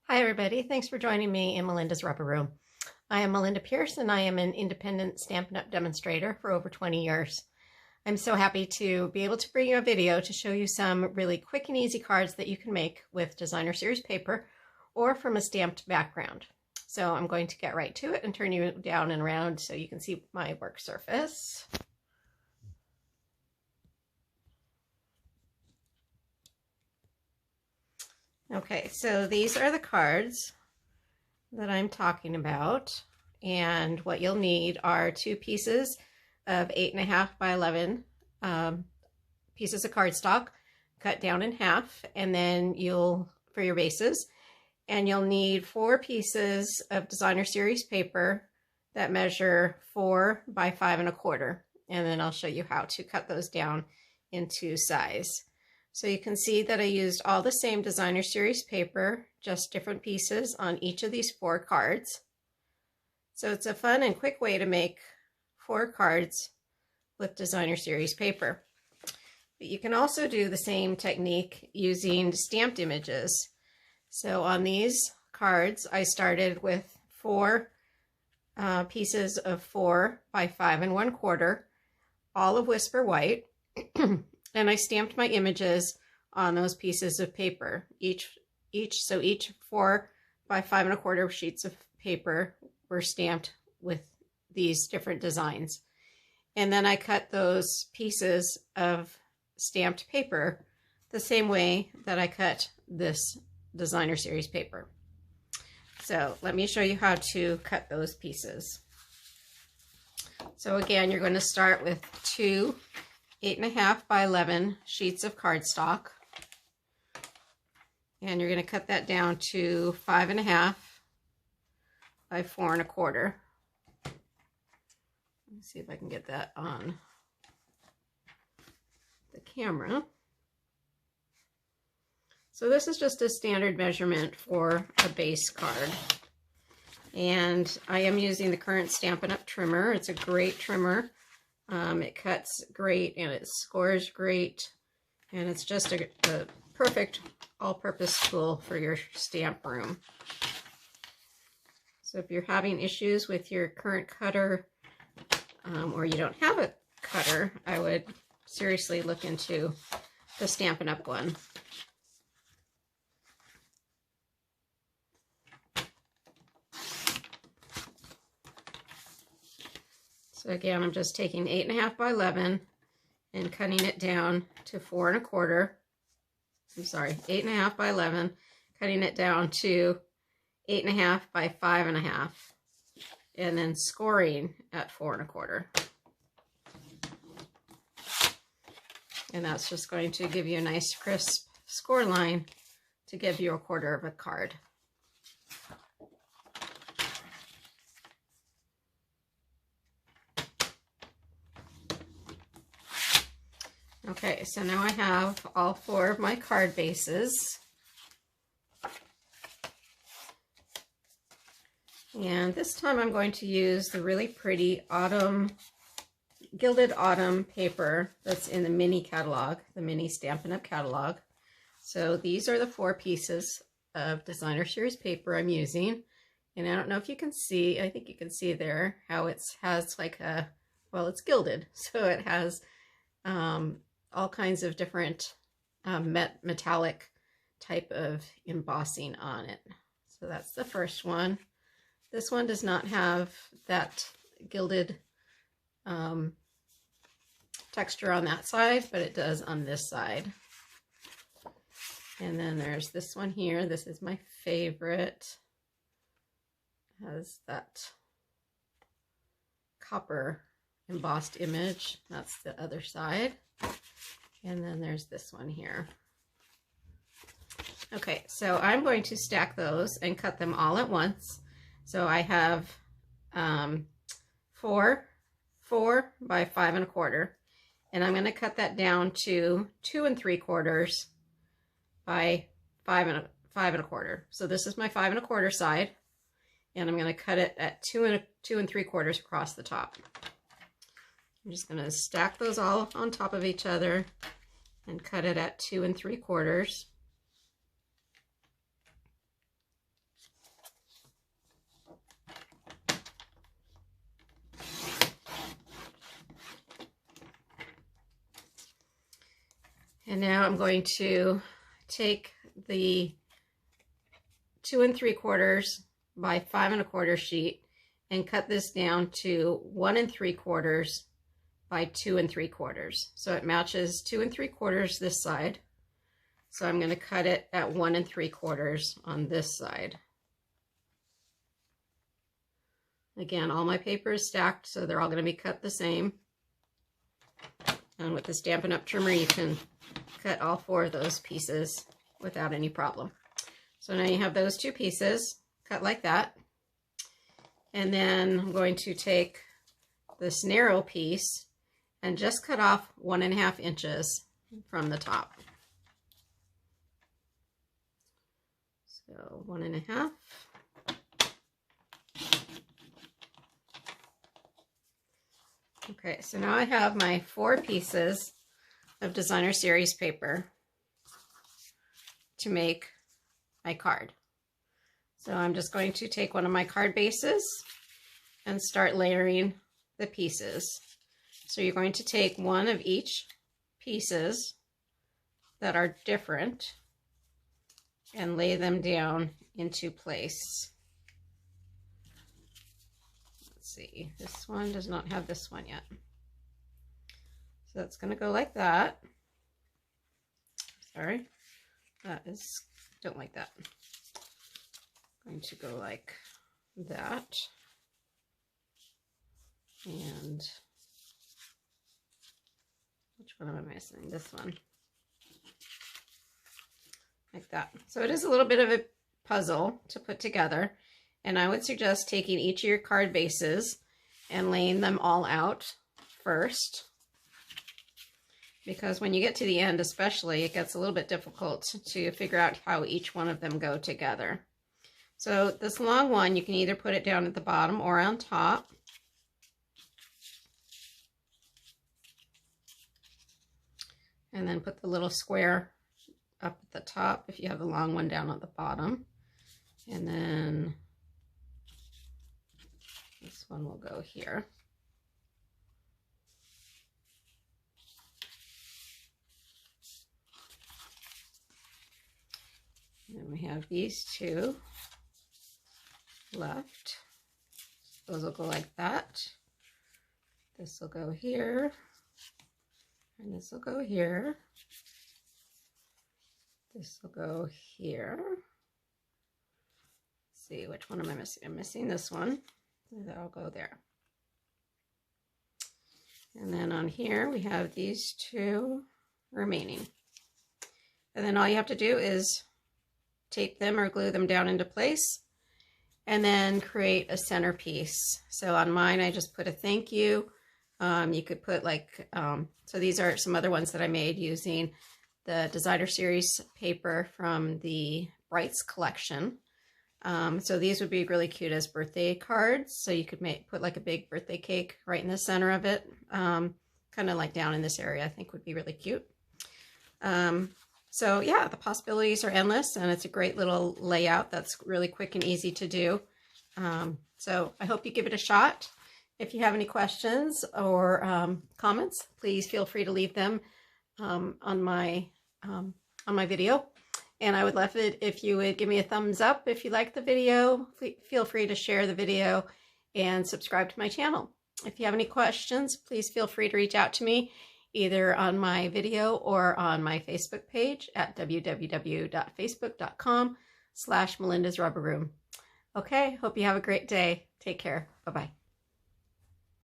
Hi everybody, thanks for joining me in Melinda's Rubber Room. I am Melinda Pierce and I am an independent Stampin' Up! Demonstrator for over 20 years. I'm so happy to be able to bring you a video to show you some really quick and easy cards that you can make with Designer Series paper or from a stamped background. So I'm going to get right to it and turn you down and around so you can see my work surface. Okay, so these are the cards that I'm talking about, and what you'll need are two pieces of 8.5 by 11 pieces of cardstock cut down in half, and then for your bases, and you'll need 4 pieces of Designer Series paper that measure 4 by 5.25, and then I'll show you how to cut those down into size. So you can see that I used all the same Designer Series paper, just different pieces on each of these 4 cards. So it's a fun and quick way to make 4 cards with Designer Series paper. But you can also do the same technique using stamped images. So on these cards, I started with 4 pieces of 4 by 5.25, all of Whisper White. And I stamped my images on those pieces of paper. Each 4 by 5.25 sheets of paper were stamped with these different designs. And then I cut those pieces of stamped paper the same way that I cut this Designer Series paper. So let me show you how to cut those pieces. So again, you're going to start with 2 8.5 by 11 sheets of cardstock, and you're going to cut that down to 5.5 by 4.25. Let's see if I can get that on the camera. So this is just a standard measurement for a base card, and I am using the current Stampin' Up! Trimmer. It's a great trimmer. It cuts great and it scores great, and it's just a perfect all-purpose tool for your stamp room. So if you're having issues with your current cutter, or you don't have a cutter, I would seriously look into the Stampin' Up! One. So again, I'm just taking 8.5 by 11 and cutting it down to 4.25. I'm sorry, 8.5 by 11, cutting it down to 8.5 by 5.5, and then scoring at 4.25. And that's just going to give you a nice crisp score line to give you 1/4 of a card. Okay, so now I have all 4 of my card bases. And this time I'm going to use the really pretty Gilded Autumn paper that's in the mini catalog, the mini Stampin' Up! Catalog. So these are the 4 pieces of Designer Series paper I'm using. And I don't know if you can see, I think you can see there how it has like a, well, it's gilded. So it has all kinds of different metallic type of embossing on it. So that's the first one. This one does not have that gilded texture on that side, but it does on this side. And then there's this one here. This is my favorite. It has that copper embossed image. That's the other side. And then there's this one here. Okay, so I'm going to stack those and cut them all at once. So I have 4 by 5.25, and I'm going to cut that down to 2 3/4 by 5.25. So this is my 5.25 side, and I'm going to cut it at 2 3/4 across the top. I'm just going to stack those all on top of each other and cut it at 2 3/4. And now I'm going to take the 2 3/4 by 5 1/4 sheet and cut this down to 1 3/4 by 2 3/4. So it matches 2 3/4 this side. So I'm going to cut it at 1 3/4 on this side. Again, all my paper is stacked, so they're all going to be cut the same. And with the Stampin' Up! Trimmer, you can cut all 4 of those pieces without any problem. So now you have those 2 pieces cut like that. And then I'm going to take this narrow piece and just cut off 1 1/2 inches from the top. So 1 1/2. Okay, so now I have my 4 pieces of Designer Series paper to make my card. So I'm just going to take one of my card bases and start layering the pieces. So you're going to take one of each pieces that are different and lay them down into place. See, this one does not have this one yet. So that's going to go like that. Sorry, don't like that. Going to go like that. And which one am I missing? This one. Like that. So it is a little bit of a puzzle to put together. And I would suggest taking each of your card bases and laying them all out first. Because when you get to the end especially, it gets a little bit difficult to figure out how each one of them go together. So this long one, you can either put it down at the bottom or on top. And then put the little square up at the top if you have the long one down at the bottom. And then this one will go here. And then we have these 2 left. Those will go like that. This will go here. And this will go here. This will go here. Let's see, which one am I missing? I'm missing this one. That'll go there. And then on here we have these 2 remaining. And then all you have to do is tape them or glue them down into place and then create a centerpiece. So on mine I just put a thank you. You could put like, so these are some other ones that I made using the Designer Series paper from the Brights collection. So these would be really cute as birthday cards. So you could put like a big birthday cake right in the center of it. Kind of like down in this area, I think would be really cute. So yeah, the possibilities are endless and it's a great little layout that's really quick and easy to do. So I hope you give it a shot. If you have any questions or comments, please feel free to leave them on my video. And I would love it if you would give me a thumbs up if you like the video. Feel free to share the video and subscribe to my channel. If you have any questions, please feel free to reach out to me either on my video or on my Facebook page at www.facebook.com/Melinda's Rubber Room. Okay, hope you have a great day. Take care. Bye-bye.